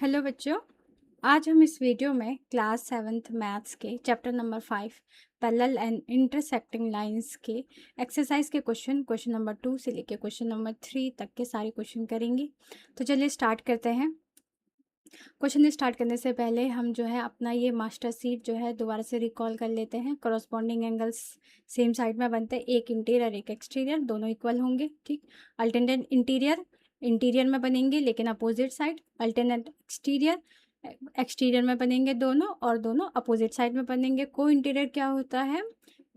Hello बच्चों। आज हम इस वीडियो में क्लास 7th मैथ्स के chapter number 5 parallel and intersecting lines के एक्सरसाइज के क्वेश्चन नंबर 2 से लेकर क्वेश्चन नंबर 3 तक के सारे क्वेश्चन करेंगे। तो चलिए स्टार्ट करते हैं। क्वेश्चन स्टार्ट करने से पहले हम जो है अपना ये मास्टर सीट जो है दोबारा से रिकॉल कर लेते हैं। करस्पॉन्डिंग एंगल्स सेम साइड में बनते हैं, एक इंटीरियर एक एक्सटीरियर, दोनों इक्वल होंगे। ठीक, अल्टरनेट इंटीरियर इंटीरियर में बनेंगे लेकिन opposite side, alternate exterior exterior में बनेंगे दोनों, और दोनों अपोजिट साइड में बनेंगे। को इंटीरियर क्या होता है?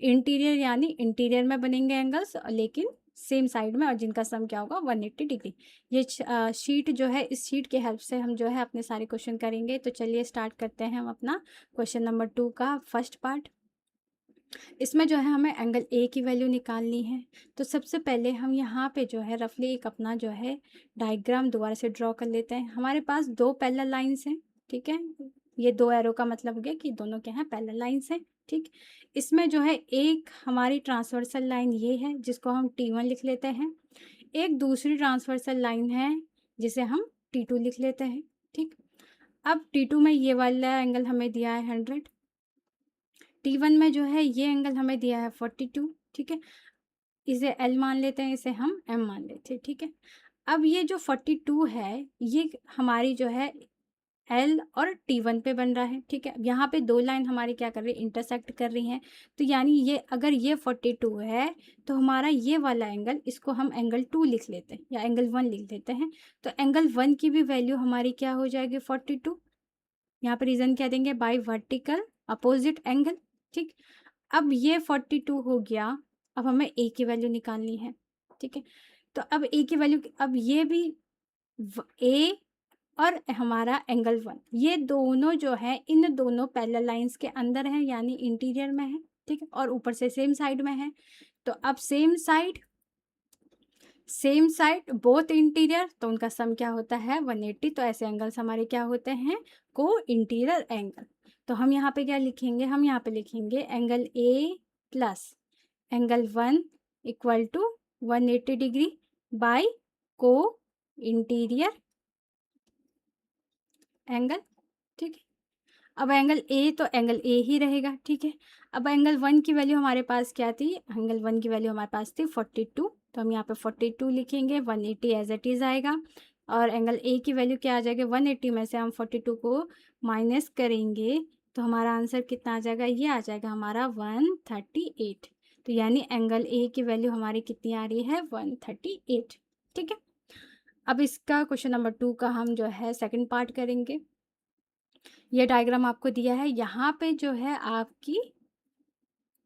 इंटीरियर यानी इंटीरियर में बनेंगे एंगल्स लेकिन सेम साइड में, और जिनका सम क्या होगा 180 डिग्री। ये शीट जो है, इस शीट के हेल्प से हम जो है अपने सारे क्वेश्चन करेंगे। तो चलिए स्टार्ट करते हैं हम अपना क्वेश्चन नंबर 2 का फर्स्ट पार्ट। इसमें जो है हमें एंगल ए की वैल्यू निकालनी है। तो सबसे पहले हम यहाँ पे जो है रफली एक अपना जो है डायग्राम दोबारा से ड्रॉ कर लेते हैं। हमारे पास दो पैरेलल लाइंस हैं, ठीक है। ये दो एरो का मतलब हो गया कि दोनों क्या है, पैरेलल लाइंस हैं। ठीक, इसमें जो है एक हमारी ट्रांसवर्सल लाइन ये है जिसको हम T1 लिख लेते हैं। एक दूसरी ट्रांसवर्सल लाइन है जिसे हम T2 लिख लेते हैं। ठीक, अब T2 में ये वाला एंगल हमें दिया है 100, T1 में जो है ये एंगल हमें दिया है 42। ठीक है, इसे L मान लेते हैं, इसे हम M मान लेते हैं। ठीक है, अब ये जो 42 है ये हमारी जो है L और T1 पे बन रहा है। ठीक है, यहाँ पे दो लाइन हमारी क्या कर रही है, इंटरसेक्ट कर रही हैं। तो यानी ये अगर ये 42 है तो हमारा ये वाला एंगल, इसको हम एंगल 2 लिख लेते हैं या एंगल 1 लिख लेते हैं। तो एंगल 1 की भी वैल्यू हमारी क्या हो जाएगी 42। यहाँ पे रीज़न क्या देंगे, बाई वर्टिकल अपोजिट एंगल। ठीक, अब ये 42 हो गया। अब हमें ए की वैल्यू निकालनी है। ठीक है, तो अब ए की वैल्यू, अब ये भी ए और हमारा एंगल 1, ये दोनों जो है इन दोनों पैरेलल लाइंस के अंदर हैं यानी इंटीरियर में है। ठीक है, और ऊपर से सेम साइड में है। तो अब सेम साइड बोथ इंटीरियर, तो उनका सम क्या होता है 180। तो ऐसे एंगल्स हमारे क्या होते हैं, को इंटीरियर एंगल। तो हम यहाँ पे क्या लिखेंगे, हम यहाँ पे लिखेंगे angle A plus angle 1 equal to 180 degree by को इंटीरियर एंगल। ठीक है, अब एंगल ए तो एंगल ए ही रहेगा। ठीक है, अब एंगल 1 की वैल्यू हमारे पास क्या थी, एंगल 1 की वैल्यू हमारे पास थी 42। तो हम यहाँ पे 42 लिखेंगे, 180 एज इट इज़ आएगा। और एंगल ए की वैल्यू क्या आ जाएगी, 180 में से हम 42 को माइनस करेंगे तो हमारा आंसर कितना आ जाएगा, ये आ जाएगा हमारा 138। तो यानी एंगल ए की वैल्यू हमारी कितनी आ रही है, 138। ठीक है, अब इसका क्वेश्चन नंबर 2 का हम जो है सेकंड पार्ट करेंगे। ये डायग्राम आपको दिया है, यहाँ पे जो है आपकी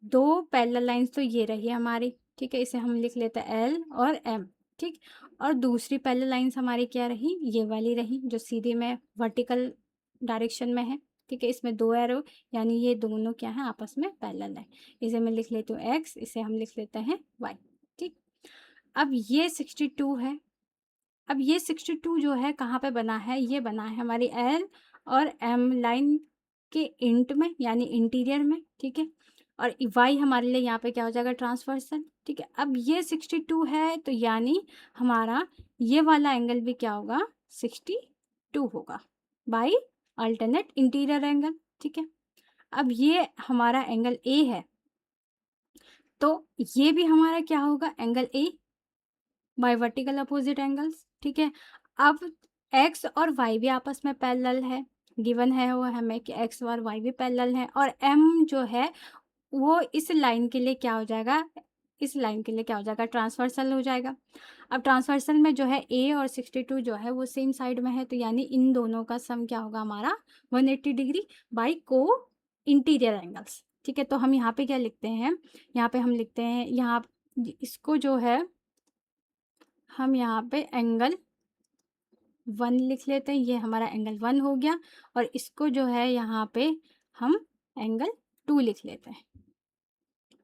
दो पैरेलल लाइंस तो ये रही हमारी। ठीक है, इसे हम लिख लेते हैं एल और एम। ठीक, और दूसरी पैरेलल लाइंस हमारी क्या रही, ये वाली रही जो सीधे में वर्टिकल डायरेक्शन में है। ठीक है, इसमें दो एरो यानी ये दोनों क्या है, आपस में पैरेलल है। इसे मैं लिख लेती हूँ एक्स, इसे हम लिख लेते हैं वाई। ठीक, अब ये 62 है। अब ये 62 जो है कहाँ पे बना है, ये बना है हमारी एल और एम लाइन के इंट में यानी इंटीरियर में। ठीक है, और वाई हमारे लिए यहाँ पे क्या हो जाएगा, ट्रांसवर्सल। ठीक है, अब ये 62 है तो यानी हमारा ये वाला एंगल भी क्या होगा, 62 होगा बाई अल्टरनेट इंटीरियर एंगल। ठीक है, अब ये हमारा एंगल ए है तो ये भी हमारा क्या होगा, angle A bye vertical opposite angles. ठीक है, अब एक्स और वाई भी आपस में पैरेलल है, गिवन है वो हमें कि एक्स और वाई भी पैरेलल है। और एम जो है वो इस लाइन के लिए क्या हो जाएगा, इस लाइन के लिए क्या हो जाएगा, ट्रांसवर्सल हो जाएगा। अब ट्रांसवर्सल में जो है ए और 62 जो है वो सेम साइड में है, तो यानी इन दोनों का सम क्या होगा हमारा 180 डिग्री बाई को इंटीरियर एंगल्स। ठीक है, तो हम यहाँ पे क्या लिखते हैं, यहाँ पे हम लिखते हैं, यहाँ इसको जो है हम यहाँ पे एंगल 1 लिख लेते हैं, ये हमारा एंगल 1 हो गया। और इसको जो है यहाँ पे हम एंगल 2 लिख लेते हैं,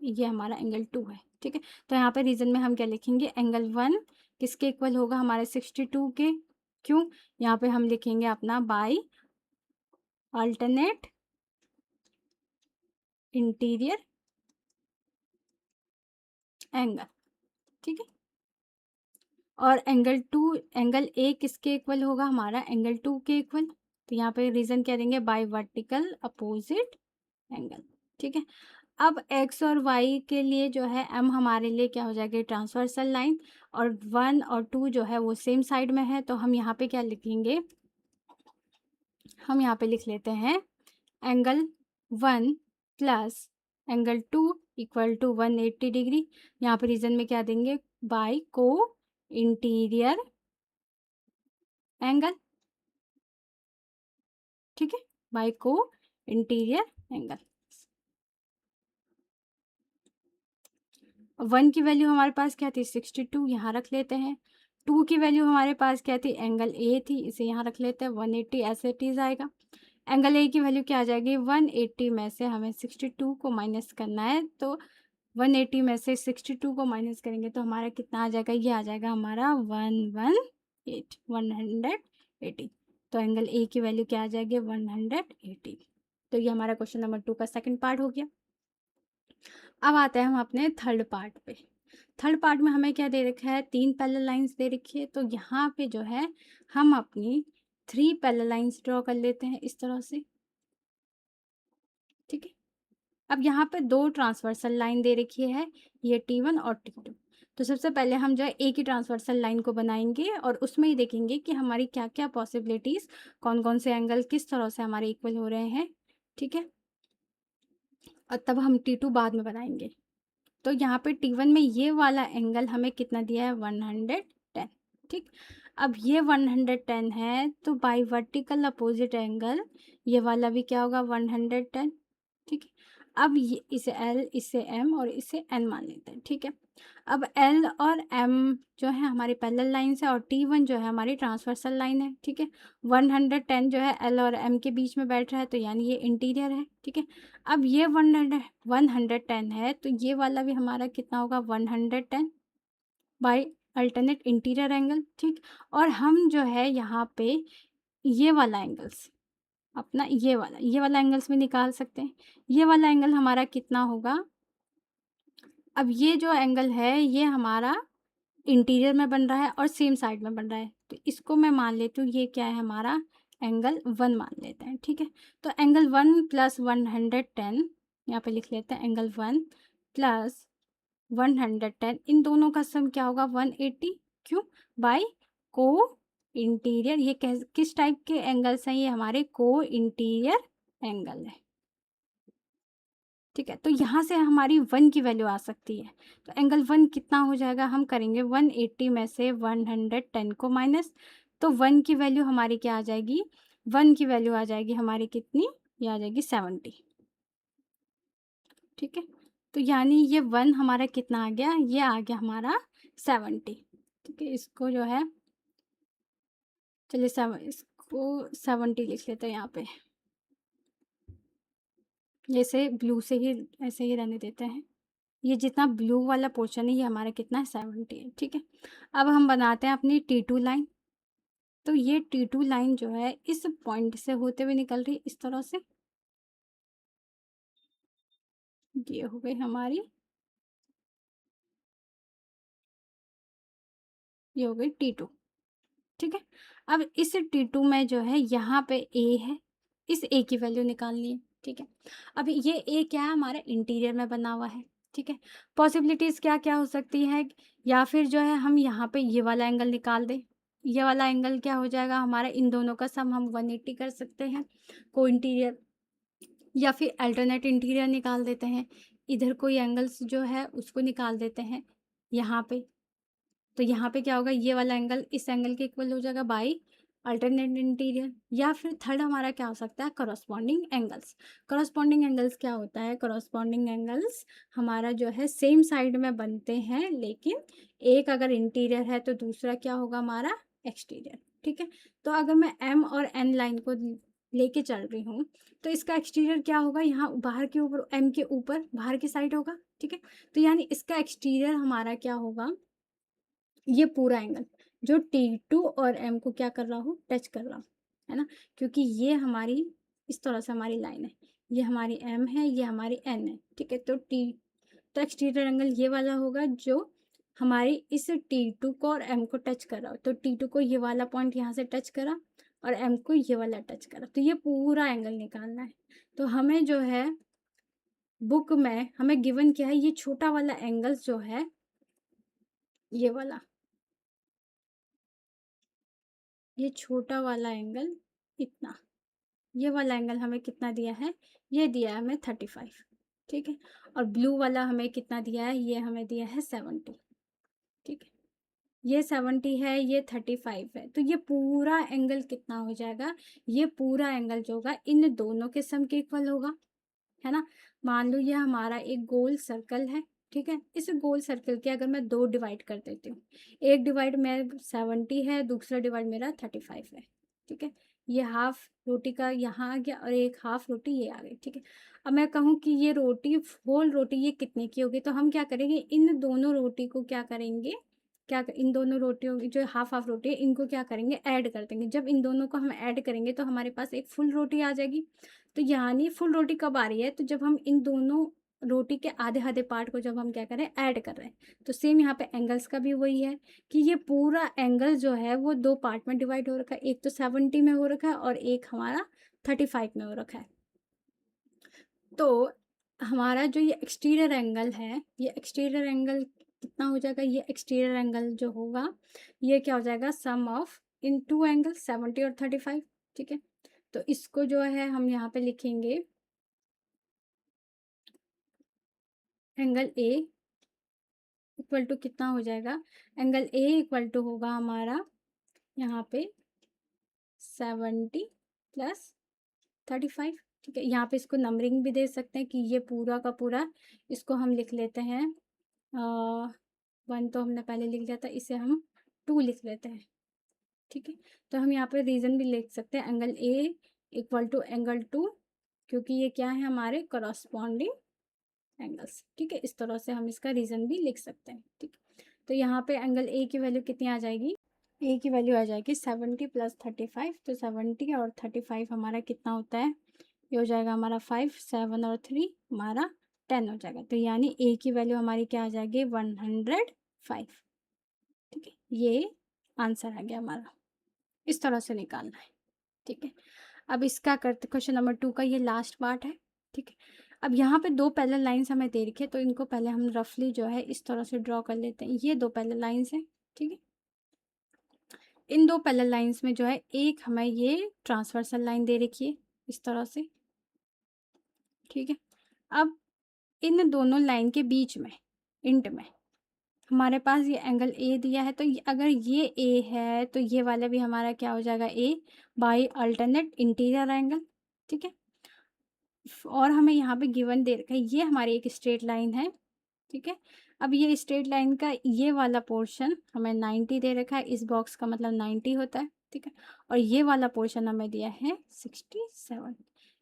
ये हमारा एंगल 2 है। ठीक है, तो यहाँ पे रीजन में हम क्या लिखेंगे, एंगल 1 किसके इक्वल होगा, हमारे 62 के। क्यों, यहाँ पे हम लिखेंगे अपना बाई अल्टरनेट इंटीरियर एंगल। ठीक है, और एंगल 2 एंगल ए किसके इक्वल होगा, हमारा एंगल 2 के इक्वल। तो यहाँ पे रीज़न क्या देंगे, बाय वर्टिकल अपोजिट एंगल, ठीक है। अब एक्स और वाई के लिए जो है एम हमारे लिए क्या हो जाएगी, ट्रांसवर्सल लाइन, और 1 और 2 जो है वो सेम साइड में है, तो हम यहाँ पे क्या लिखेंगे, हम यहाँ पे लिख लेते हैं angle 1 plus angle 2 equal to 180 degree. यहाँ पे रीजन में क्या देंगे, बाय को इंटीरियर एंगल, ठीक है, बाय को इंटीरियर एंगल। 1 की वैल्यू हमारे पास क्या थी, 62, यहाँ रख लेते हैं। 2 की वैल्यू हमारे पास क्या थी, एंगल ए थी, इसे यहाँ रख लेते हैं, 180 ऐसे इट इज आएगा। एंगल ए की वैल्यू क्या आ जाएगी, 180 में से हमें 62 को माइनस करना है, तो 180 में से 62 को माइनस करेंगे तो हमारा कितना आ जाएगा, ये आ जाएगा हमारा 180। तो एंगल ए की वैल्यू क्या आ जाएगी, 180। तो ये हमारा क्वेश्चन नंबर 2 का सेकंड पार्ट हो गया। अब आते हैं हम अपने थर्ड पार्ट पे। थर्ड पार्ट में हमें क्या दे रखा है, 3 पैरेलल लाइंस दे रखी है, तो यहाँ पे जो है हम अपनी 3 पैरेलल लाइंस ड्रॉ कर लेते हैं इस तरह से, ठीक है। अब यहाँ पे 2 ट्रांसवर्सल लाइन दे रखी है, ये T1 और T2। तो सबसे पहले हम जो है एक ही ट्रांसवर्सल लाइन को बनाएंगे और उसमें ही देखेंगे कि हमारी क्या क्या पॉसिबिलिटीज़, कौन कौन से एंगल किस तरह से हमारे इक्वल हो रहे हैं, ठीक है। और तब हम T2 बाद में बनाएंगे। तो यहाँ पे T1 में ये वाला एंगल हमें कितना दिया है, 110, ठीक। अब ये 110 है, तो बाई वर्टिकल अपोजिट एंगल ये वाला भी क्या होगा, 110, ठीक है। अब ये इसे L, इसे M और इसे N मान लेते हैं, ठीक है। अब L और M जो है हमारी पैरेलल लाइन है और T1 जो है हमारी ट्रांसवर्सल लाइन है, ठीक है। 110 जो है L और M के बीच में बैठ रहा है, तो यानी ये इंटीरियर है, ठीक है। अब ये 110 है, तो ये वाला भी हमारा कितना होगा, 110 बाई अल्टरनेट इंटीरियर एंगल, ठीक। और हम जो है यहाँ पे ये वाला एंगल्स, अपना ये वाला एंगल्स भी निकाल सकते हैं। ये वाला एंगल हमारा कितना होगा, अब ये जो एंगल है ये हमारा इंटीरियर में बन रहा है और सेम साइड में बन रहा है, तो इसको मैं मान लेती हूँ ये क्या है, हमारा एंगल 1 मान लेते हैं, ठीक है। तो एंगल 1 प्लस 110 यहाँ पे लिख लेते हैं, एंगल 1 प्लस 110 इन दोनों का सम क्या होगा, 180, क्यों, बाय को इंटीरियर। ये किस टाइप के एंगल्स हैं, ये हमारे को इंटीरियर एंगल है, ठीक है। तो यहाँ से हमारी 1 की वैल्यू आ सकती है, तो एंगल 1 कितना हो जाएगा, हम करेंगे 180 में से 110 को माइनस, तो 1 की वैल्यू हमारी क्या आ जाएगी, 1 की वैल्यू आ जाएगी हमारी कितनी, ये आ जाएगी 70, ठीक है। तो यानी ये 1 हमारा कितना आ गया, ये आ गया हमारा 70, ठीक है। इसको जो है, चलिए इसको 70 लिख लेते हैं यहाँ पे, जैसे ब्लू से ही ऐसे ही रहने देते हैं। ये जितना ब्लू वाला पोर्शन है ये हमारा कितना है, 70 है, ठीक है। अब हम बनाते हैं अपनी T2 लाइन। तो ये T2 लाइन जो है इस पॉइंट से होते हुए निकल रही है इस तरह से, ये हो गई हमारी, ये हो गई T2, ठीक है। अब इस T2 में जो है यहाँ पे A है, इस A की वैल्यू निकालनी है, ठीक है। अब ये A क्या है, हमारा इंटीरियर में बना हुआ है, ठीक है। पॉसिबिलिटीज़ क्या क्या हो सकती है, या फिर जो है हम यहाँ पे ये वाला एंगल निकाल दें, ये वाला एंगल क्या हो जाएगा हमारा, इन दोनों का सम हम 180 कर सकते हैं, को इंटीरियर, या फिर अल्टरनेट इंटीरियर निकाल देते हैं, इधर कोई एंगल्स जो है उसको निकाल देते हैं यहाँ पे। तो यहाँ पे क्या होगा, ये वाला एंगल इस एंगल के इक्वल हो जाएगा बाई अल्टरनेट इंटीरियर, या फिर थर्ड हमारा क्या हो सकता है, करस्पॉन्डिंग एंगल्स। करस्पॉन्डिंग एंगल्स क्या होता है, करस्पॉन्डिंग एंगल्स हमारा जो है सेम साइड में बनते हैं, लेकिन एक अगर इंटीरियर है तो दूसरा क्या होगा हमारा एक्सटीरियर, ठीक है। तो अगर मैं M और N लाइन को लेके चल रही हूँ, तो इसका एक्सटीरियर क्या होगा, यहाँ बाहर के ऊपर, M के ऊपर बाहर की साइड होगा, ठीक है। तो यानी इसका एक्सटीरियर हमारा क्या होगा, ये पूरा एंगल जो T2 और M को क्या कर रहा हूँ, टच कर रहा हूँ, है ना, क्योंकि ये हमारी इस तरह से हमारी लाइन है, ये हमारी M है, ये हमारी N है, ठीक है। तो एक्सटीरियर एंगल ये वाला होगा जो हमारी इस T2 को और M को टच कर रहा हो, तो T2 को ये वाला पॉइंट यहाँ से टच करा और एम को ये वाला टच करा, तो ये पूरा एंगल निकालना है। तो हमें जो है बुक में हमें गिवन क्या है, ये छोटा वाला एंगल जो है ये वाला, ये छोटा वाला एंगल इतना, ये वाला एंगल हमें कितना दिया है, ये दिया है हमें 35, ठीक है। और ब्लू वाला हमें कितना दिया है, ये हमें दिया है 70, ठीक है। ये 70 है, ये 35 है, तो ये पूरा एंगल कितना हो जाएगा, ये पूरा एंगल जो होगा इन दोनों के सम के इक्वल होगा, है ना। मान लो ये हमारा एक गोल सर्कल है, ठीक है। इस गोल सर्कल के अगर मैं 2 डिवाइड कर देती हूँ, एक डिवाइड में 70 है, दूसरा डिवाइड मेरा 35 है, ठीक है। ये हाफ रोटी का यहाँ आ गया और एक हाफ रोटी ये आ गई, ठीक है। अब मैं कहूँ कि ये रोटी होल रोटी ये कितने की होगी, तो हम क्या करेंगे, इन दोनों रोटी को क्या करेंगे, इन दोनों रोटियों की जो हाफ हाफ रोटी है इनको क्या करेंगे, ऐड कर देंगे। जब इन दोनों को हम ऐड करेंगे तो हमारे पास एक फुल रोटी आ जाएगी। तो यानी फुल रोटी कब आ रही है, तो जब हम इन दोनों रोटी के आधे आधे पार्ट को जब हम क्या करें, ऐड कर रहे हैं। तो सेम यहाँ पे एंगल्स का भी वही है कि ये पूरा एंगल जो है वो 2 पार्ट में डिवाइड हो रखा है, एक तो 70 में हो रखा है और एक हमारा 35 में हो रखा है। तो हमारा जो ये एक्सटीरियर एंगल है, ये एक्सटीरियर एंगल कितना हो जाएगा, ये एक्सटीरियर एंगल जो होगा ये क्या हो जाएगा, सम ऑफ इन टू एंगल 70 और 35, ठीक है। तो इसको जो है हम यहाँ पे लिखेंगे एंगल ए इक्वल टू कितना हो जाएगा, एंगल ए इक्वल टू होगा हमारा यहाँ पे 70 प्लस 35, ठीक है। यहाँ पे इसको नंबरिंग भी दे सकते हैं कि ये पूरा का पूरा, इसको हम लिख लेते हैं 1 तो हमने पहले लिख लिया था, इसे हम 2 लिख लेते हैं, ठीक है। तो हम यहाँ पे रीज़न भी लिख सकते हैं angle A equal to angle 2, क्योंकि ये क्या है हमारे करॉस्पॉन्डिंग एंगल्स, ठीक है। इस तरह से हम इसका रीज़न भी लिख सकते हैं, ठीक है। तो यहाँ पे एंगल ए की वैल्यू कितनी आ जाएगी, ए की वैल्यू आ जाएगी 70 प्लस 35, तो 70 और 35 हमारा कितना होता है, ये हो जाएगा हमारा 5, 7 और 3 हमारा 10 हो जाएगा। तो यानी ए की वैल्यू हमारी क्या आ जाएगी, 105, ठीक है। ये आंसर आ गया हमारा, इस तरह से निकालना है, ठीक है। अब इसका करते क्वेश्चन नंबर 2 का ये लास्ट पार्ट है, ठीक है। अब यहाँ पे 2 पैरेलल लाइंस हमें दे रखी है, तो इनको पहले हम रफली जो है इस तरह से ड्रॉ कर लेते हैं। ये 2 पैरेलल लाइंस हैं, ठीक है। इन 2 पैरेलल लाइंस में जो है एक हमें ये ट्रांसवर्सल लाइन दे रखी है इस तरह से, ठीक है। अब इन दोनों लाइन के बीच में इंट में हमारे पास ये एंगल ए दिया है, तो अगर ये ए है तो ये वाला भी हमारा क्या हो जाएगा, ए बाई अल्टरनेट इंटीरियर एंगल, ठीक है। और हमें यहाँ पे गिवन दे रखा है ये हमारी एक स्ट्रेट लाइन है, ठीक है। अब ये स्ट्रेट लाइन का ये वाला पोर्शन हमें 90 दे रखा है, इस बॉक्स का मतलब 90 होता है, ठीक है। और ये वाला पोर्शन हमें दिया है 67,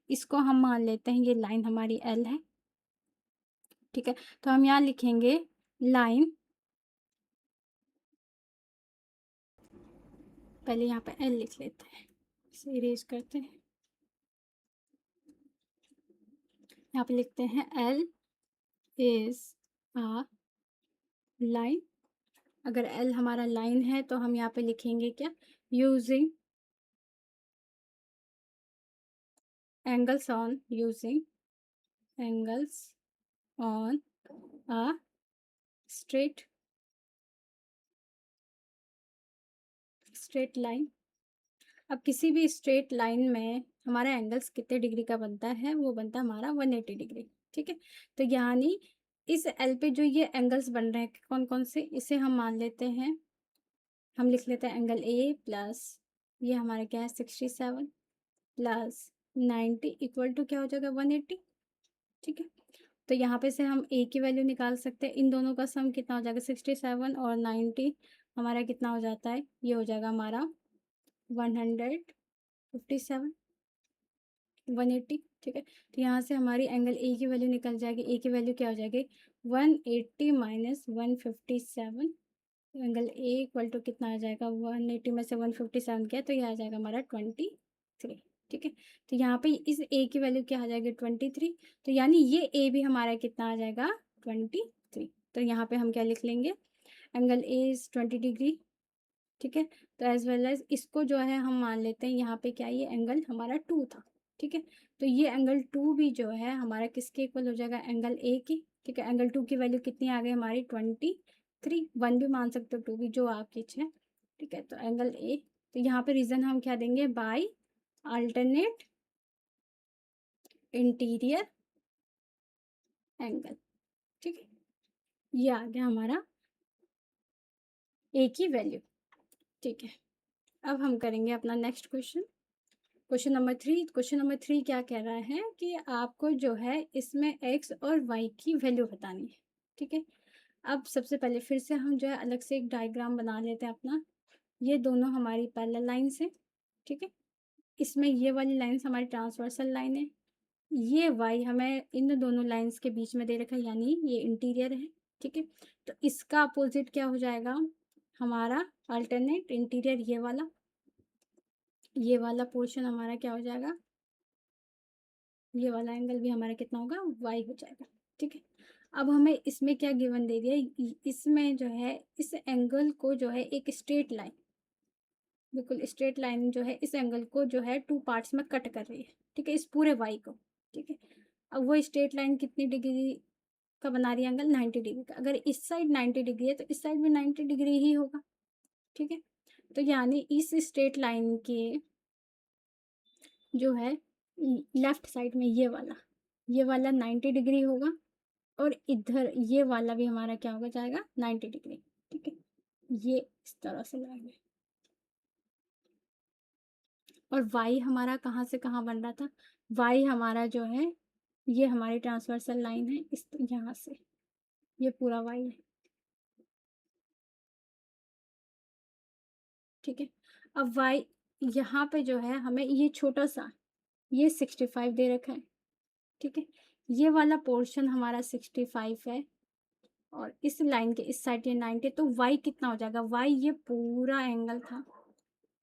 इसको हम मान लेते हैं ये लाइन हमारी एल है, ठीक है। तो हम यहाँ लिखेंगे लाइन, पहले यहाँ पे एल लिख लेते हैं, इसे इरेज करते हैं, यहाँ पे लिखते हैं एल इज अ लाइन। अगर एल हमारा लाइन है तो हम यहाँ पे लिखेंगे क्या, using angles on, using angles on a straight line. अब किसी भी स्ट्रेट लाइन में हमारा एंगल्स कितने डिग्री का बनता है, वो बनता है हमारा 180 डिग्री, ठीक है। तो यानी इस एल पे जो ये एंगल्स बन रहे हैं कौन कौन से, इसे हम मान लेते हैं, हम लिख लेते हैं एंगल ए प्लस ये हमारा क्या है 67 प्लस 90 इक्वल टू क्या हो जाएगा 180, ठीक है। तो यहाँ पे से हम ए की वैल्यू निकाल सकते हैं, इन दोनों का सम कितना हो जाएगा 67 और 90 हमारा कितना हो जाता है, ये हो जाएगा हमारा 157 180, ठीक है। तो यहाँ से हमारी एंगल ए की वैल्यू निकल जाएगी, ए की वैल्यू क्या हो जाएगी 180 minus 157, angle A equal to कितना आ जाएगा 180 में से 157 किया तो ये आ जाएगा हमारा 23, ठीक है। तो यहाँ पे इस ए की वैल्यू क्या आ जाएगी 23, तो यानी ये ए भी हमारा कितना आ जाएगा 23। तो यहाँ पे हम क्या लिख लेंगे, एंगल ए इज 20 डिग्री ठीक है। तो एज वेल एज इसको जो है हम मान लेते हैं यहाँ पे क्या ये एंगल हमारा 2 था, ठीक है। तो ये एंगल 2 भी जो है हमारा किसके इक्वल हो जाएगा, एंगल ए की, ठीक है। एंगल 2 की वैल्यू कितनी आ गई हमारी 23, 1 भी मान सकते हो 2 भी, जो आपकी इच्छा है, ठीक है। तो एंगल ए, तो यहाँ पे रीज़न हम क्या देंगे, बाय अल्टरनेट इंटीरियर एंगल, ठीक है। ये आ गया हमारा ए की वैल्यू, ठीक है। अब हम करेंगे अपना next question, question number 3। Question number 3 क्या कह रहा है कि आपको जो है इसमें एक्स और वाई की वैल्यू बतानी है, ठीक है। अब सबसे पहले फिर से हम जो है अलग से एक डायग्राम बना लेते हैं अपना। ये दोनों हमारी पैरेलल लाइन्स हैं, ठीक है। इसमें ये वाली लाइन्स हमारी ट्रांसवर्सल लाइन है। ये वाई हमें इन दोनों लाइन्स के बीच में दे रखा है, यानी ये इंटीरियर है, ठीक है। तो इसका अपोजिट क्या हो जाएगा हमारा अल्टरनेट इंटीरियर, ये वाला पोर्शन हमारा क्या हो जाएगा, ये वाला एंगल भी हमारा कितना होगा, वाई हो जाएगा, ठीक है। अब हमें इसमें क्या गिवन दे दिया, इसमें जो है इस एंगल को जो है एक स्ट्रेट लाइन, बिल्कुल स्ट्रेट लाइन जो है इस एंगल को जो है 2 पार्ट्स में कट कर रही है, ठीक है, इस पूरे वाई को, ठीक है। अब वो स्ट्रेट लाइन कितनी डिग्री का बना रही है एंगल, 90 डिग्री का। अगर इस साइड 90 डिग्री है तो इस साइड भी 90 डिग्री ही होगा, ठीक है। तो यानी इस स्ट्रेट लाइन के जो है लेफ्ट साइड में ये वाला 90 डिग्री होगा, और इधर ये वाला भी हमारा क्या होगा जाएगा 90 डिग्री, ठीक है। ये इस तरह से लगाएंगे। और वाई हमारा कहाँ से कहाँ बन रहा था, वाई हमारा जो है ये हमारी ट्रांसवर्सल लाइन है, इस यहाँ से ये पूरा वाई है, ठीक है। अब वाई यहाँ पे जो है हमें ये छोटा सा ये 65 दे रखा है, ठीक है। ये वाला पोर्शन हमारा 65 है, और इस लाइन के इस साइड ये 90, तो वाई कितना हो जाएगा, वाई ये पूरा एंगल था,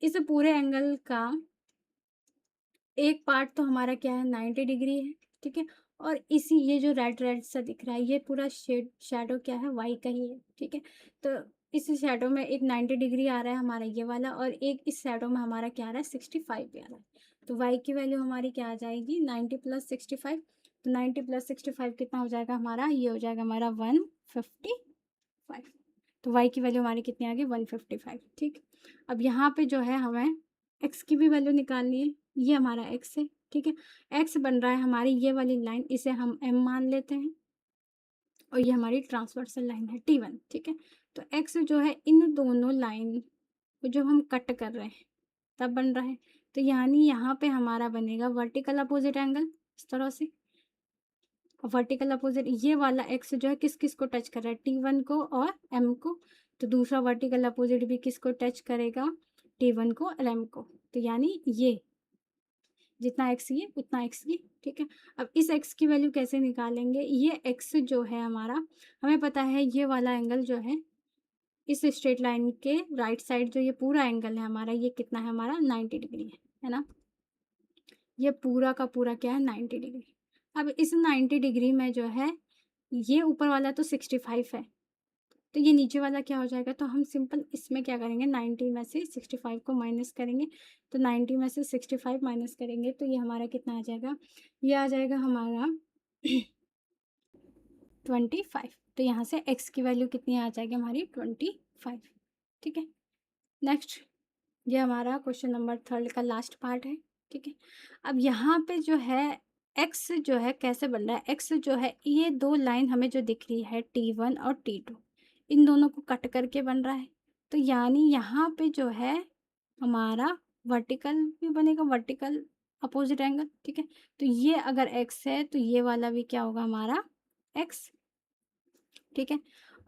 इस पूरे एंगल का एक पार्ट तो हमारा क्या है 90 डिग्री है, ठीक है। और इसी ये जो रेड रेड सा दिख रहा है ये पूरा शैडो क्या है, वाई का ही है, ठीक है। तो इस शैडो में एक 90 डिग्री आ रहा है हमारा ये वाला, और एक इस शैडो में हमारा क्या आ रहा है 65 भी आ रहा है। तो वाई की वैल्यू हमारी क्या आ जाएगी 90 + 65, तो 90 + 65 कितना हो जाएगा हमारा, ये हो जाएगा हमारा 155। तो वाई की वैल्यू हमारी कितनी आ गई 155, ठीक। अब यहाँ पे जो है हमें एक्स की भी वैल्यू निकालनी है, ये हमारा एक्स है, ठीक है। एक्स बन रहा है हमारी ये वाली लाइन, इसे हम एम मान लेते हैं, और ये हमारी ट्रांसवर्सल लाइन है T1, ठीक है। तो एक्स जो है इन दोनों लाइन को जो हम कट कर रहे हैं तब बन रहा है, तो यानी यहाँ पे हमारा बनेगा वर्टिकल अपोजिट एंगल इस तरह से। वर्टिकल अपोजिट ये वाला एक्स जो है किस किस को टच कर रहा है, T1 को और M को, तो दूसरा वर्टिकल अपोजिट भी किसको टच करेगा, T1 को और M को। तो यानी ये जितना एक्स ये उतना एक्स ये, ठीक है। अब इस एक्स की वैल्यू कैसे निकालेंगे, ये एक्स जो है हमारा, हमें पता है ये वाला एंगल जो है इस स्ट्रेट लाइन के राइट साइड जो ये पूरा एंगल है हमारा, ये कितना है हमारा 90 डिग्री है ना। ये पूरा का पूरा क्या है 90 डिग्री। अब इस 90 डिग्री में जो है ये ऊपर वाला तो 65 है, तो ये नीचे वाला क्या हो जाएगा, तो हम सिंपल इसमें क्या करेंगे 90 में से 65 को माइनस करेंगे, तो 90 में से 65 माइनस करेंगे तो ये हमारा कितना आ जाएगा, ये आ जाएगा हमारा 25। तो यहाँ से x की वैल्यू कितनी आ जाएगी हमारी 25, ठीक है। नेक्स्ट, ये हमारा क्वेश्चन नंबर 3 का लास्ट पार्ट है, ठीक है। अब यहाँ पे जो है x जो है कैसे बन रहा है, x जो है ये दो लाइन हमें जो दिख रही है T1 और T2, इन दोनों को कट करके बन रहा है, तो यानी यहाँ पे जो है हमारा वर्टिकल भी बनेगा, वर्टिकल अपोजिट एंगल, ठीक है। तो ये अगर x है तो ये वाला भी क्या होगा हमारा x, ठीक है।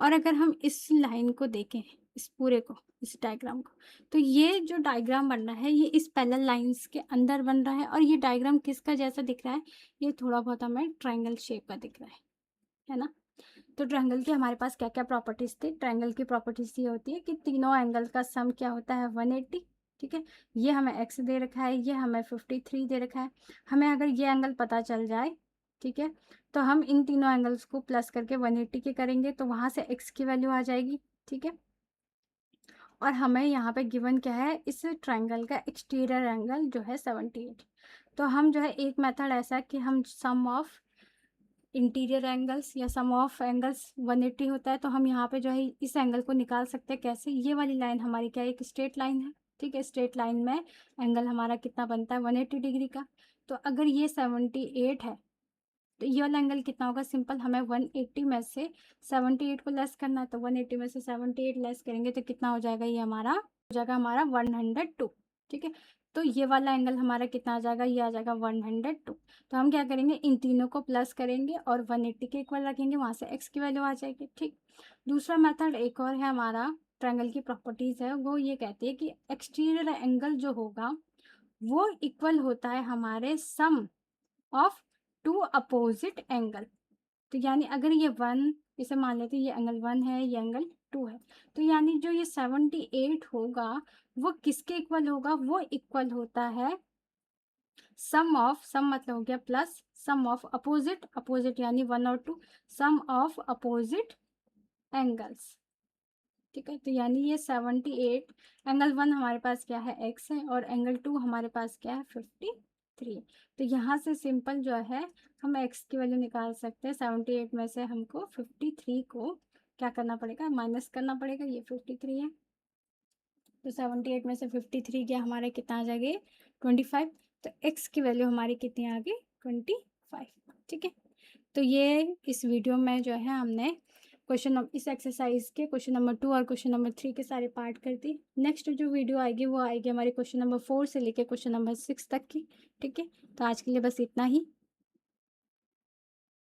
और अगर हम इस लाइन को देखें, इस पूरे को, इस डायग्राम को, तो ये जो डायग्राम बन रहा है ये इस पैरेलल लाइंस के अंदर बन रहा है, और ये डायग्राम किसका जैसा दिख रहा है, ये थोड़ा बहुत हमें ट्रायंगल शेप का दिख रहा है ना। तो ट्रायंगल की हमारे पास क्या क्या प्रॉपर्टीज थी, ट्रायंगल की प्रॉपर्टीज ये होती है कि तीनों एंगल का सम क्या होता है 180, ठीक है। ये हमें x दे रखा है, ये हमें 53 दे रखा है। हमें अगर ये एंगल पता चल जाए, ठीक है, तो हम इन तीनों एंगल्स को प्लस करके 180 के करेंगे, तो वहाँ से x की वैल्यू आ जाएगी, ठीक है। और हमें यहाँ पे गिवन क्या है, इस ट्रायंगल का एक्सटीरियर एंगल जो है 78। तो हम जो है एक मेथड ऐसा कि हम सम ऑफ इंटीरियर एंगल्स या सम ऑफ एंगल्स 180 होता है, तो हम यहाँ पे जो है इस एंगल को निकाल सकते हैं। कैसे? ये वाली लाइन हमारी क्या है, एक स्ट्रेट लाइन है, ठीक है। स्ट्रेट लाइन में एंगल हमारा कितना बनता है, 180 डिग्री का। तो अगर ये 78 है तो ये वाला एंगल कितना होगा, सिंपल हमें 180 में से 78 को लेस करना है, तो 180 में से 78 लेस करेंगे तो कितना हो जाएगा, ये हमारा हो जाएगा हमारा 102, ठीक है। तो ये वाला एंगल हमारा कितना आ जाएगा, ये आ जाएगा 102। तो हम क्या करेंगे, इन तीनों को प्लस करेंगे और 180 के इक्वल रखेंगे, वहाँ से एक्स की वैल्यू आ जाएगी, ठीक। दूसरा मेथड एक और है हमारा, ट्रायंगल की प्रॉपर्टीज़ है, वो ये कहती है कि एक्सटीरियर एंगल जो होगा वो इक्वल होता है हमारे सम ऑफ टू अपोजिट एंगल। तो यानी अगर ये 1, इसे मान लेते हैं ये एंगल 1 है, ये एंगल 2 है, तो यानी जो ये 78 होगा वो किसके इक्वल होगा, वो इक्वल होता है सम ऑफ, सम मतलब हो गया plus, sum of opposite, opposite यानी 1 और 2, सम ऑफ अपोजिट एंगल्स, ठीक है। तो यानी ये 78, एंगल 1 हमारे पास क्या है, एक्स है, और एंगल 2 हमारे पास क्या है, 53। तो यहाँ से सिंपल जो है हम एक्स की वैल्यू निकाल सकते हैं। 78 में से हमको 53 को क्या करना पड़ेगा, माइनस करना पड़ेगा, ये 53 है। तो 78 में से 53 गया, हमारा कितना आ जाएगा, 25। तो एक्स की वैल्यू हमारी कितनी आ गई, 25, ठीक है। तो ये इस वीडियो में जो है हमने इस एक्सरसाइज के क्वेश्चन नंबर 2 और क्वेश्चन नंबर 3 के सारे पार्ट कर दी। नेक्स्ट जो वीडियो आएगी वो आएगी हमारे क्वेश्चन नंबर 4 से लेकर क्वेश्चन नंबर 6 तक की, ठीक है। तो आज के लिए बस इतना ही।